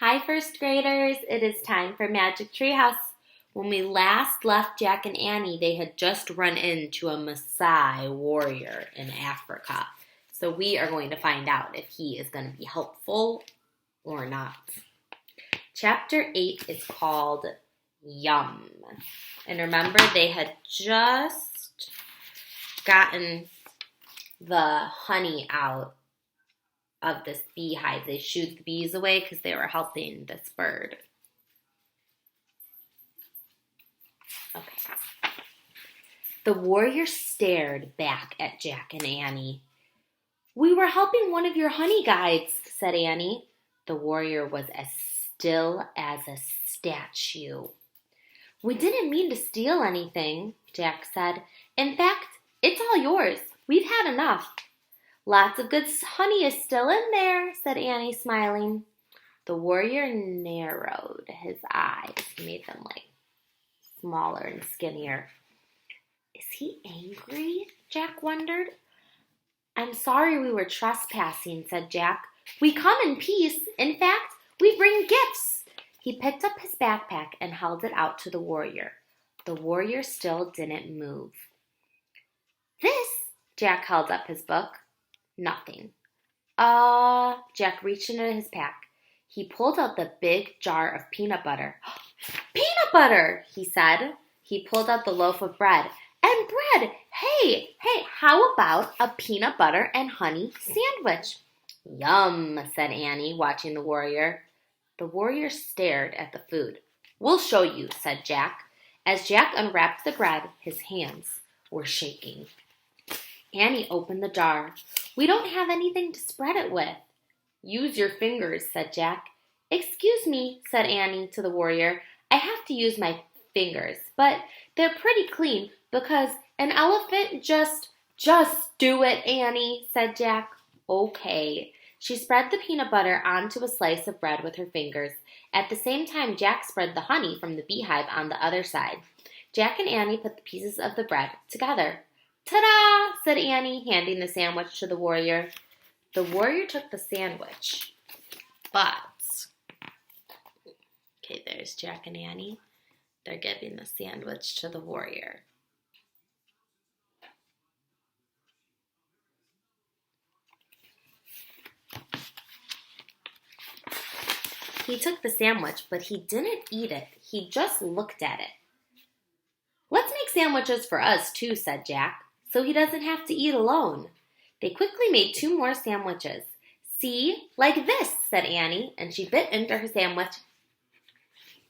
Hi, first graders. It is time for Magic Treehouse. When we last left Jack and Annie, they had just run into a Maasai warrior in Africa. So we are going to find out if he is going to be helpful or not. Chapter 8 is called Yum. And remember, they had just gotten the honey out of this beehive. They shooed the bees away because they were helping this bird. Okay. The warrior stared back at Jack and Annie. "We were helping one of your honey guides," said Annie. The warrior was as still as a statue. "We didn't mean to steal anything," Jack said. "In fact, it's all yours. We've had enough." "Lots of good honey is still in there," said Annie, smiling. The warrior narrowed his eyes, made them smaller and skinnier. "Is he angry?" Jack wondered. "I'm sorry we were trespassing," said Jack. "We come in peace. In fact, we bring gifts." He picked up his backpack and held it out to the warrior. The warrior still didn't move. "This," Jack held up his book. Nothing. Jack reached into his pack. He pulled out the big jar of peanut butter. "Peanut butter," he said. He pulled out the loaf of bread. "And bread! Hey, how about a peanut butter and honey sandwich?" "Yum," said Annie, watching the warrior. The warrior stared at the food. "We'll show you," said Jack. As Jack unwrapped the bread, his hands were shaking. Annie opened the jar. "We don't have anything to spread it with." "Use your fingers," said Jack. "Excuse me," said Annie to the warrior. "I have to use my fingers, but they're pretty clean because an elephant just do it, Annie," said Jack. "Okay." She spread the peanut butter onto a slice of bread with her fingers. At the same time, Jack spread the honey from the beehive on the other side. Jack and Annie put the pieces of the bread together. "Ta-da!" said Annie, handing the sandwich to the warrior. The warrior took the sandwich, but... Okay, there's Jack and Annie. They're giving the sandwich to the warrior. He took the sandwich, but he didn't eat it. He just looked at it. "Let's make sandwiches for us too," said Jack, "so he doesn't have to eat alone." They quickly made 2 more sandwiches. "See, like this," said Annie, and she bit into her sandwich.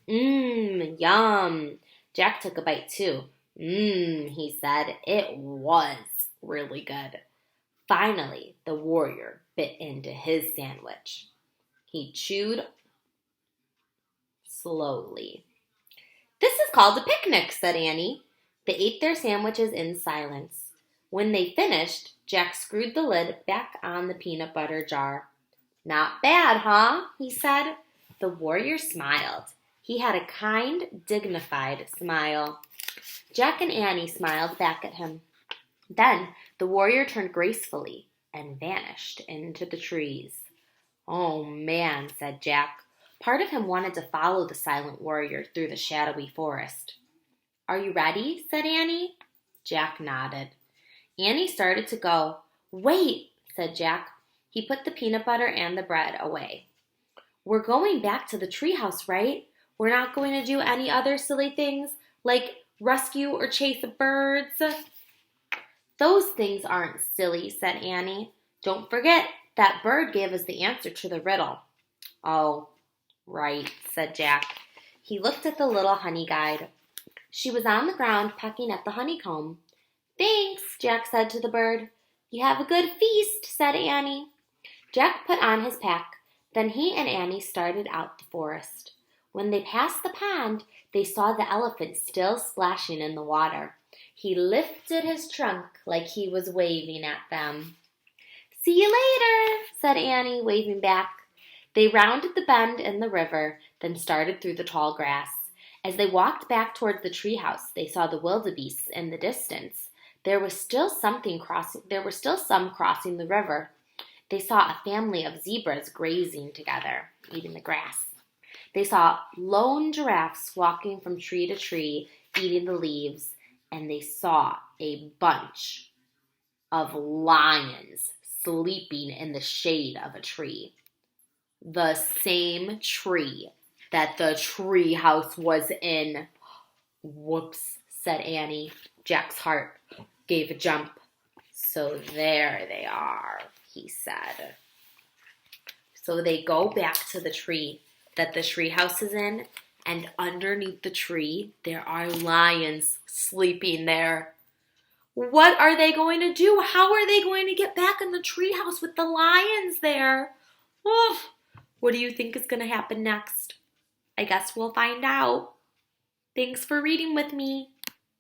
Yum. Jack took a bite too. He said. It was really good. Finally, the warrior bit into his sandwich. He chewed slowly. "This is called a picnic," said Annie. They ate their sandwiches in silence. When they finished, Jack screwed the lid back on the peanut butter jar. "Not bad, huh?" he said. The warrior smiled. He had a kind, dignified smile. Jack and Annie smiled back at him. Then the warrior turned gracefully and vanished into the trees. "Oh, man," said Jack. Part of him wanted to follow the silent warrior through the shadowy forest. "Are you ready?" said Annie. Jack nodded. Annie started to go. "Wait," said Jack. He put the peanut butter and the bread away. "We're going back to the treehouse, right? We're not going to do any other silly things like rescue or chase birds?" "Those things aren't silly," said Annie. "Don't forget, that bird gave us the answer to the riddle." "Oh, right," said Jack. He looked at the little honey guide. She was on the ground pecking at the honeycomb. "Thanks," Jack said to the bird. "You have a good feast," said Annie. Jack put on his pack. Then he and Annie started out the forest. When they passed the pond, they saw the elephant still splashing in the water. He lifted his trunk like he was waving at them. "See you later," said Annie, waving back. They rounded the bend in the river, then started through the tall grass. As they walked back towards the treehouse, they saw the wildebeests in the distance. There was still some crossing the river. They saw a family of zebras grazing together, eating the grass. They saw lone giraffes walking from tree to tree, eating the leaves, and they saw a bunch of lions sleeping in the shade of a tree. The same tree that the tree house was in. Whoops, said Annie. Jack's heart gave a jump. So there they are, he said. So they go back to the tree that the tree house is in, and underneath the tree, there are lions sleeping there. What are they going to do? How are they going to get back in the treehouse with the lions there? Oh, what do you think is going to happen next? I guess we'll find out. Thanks for reading with me.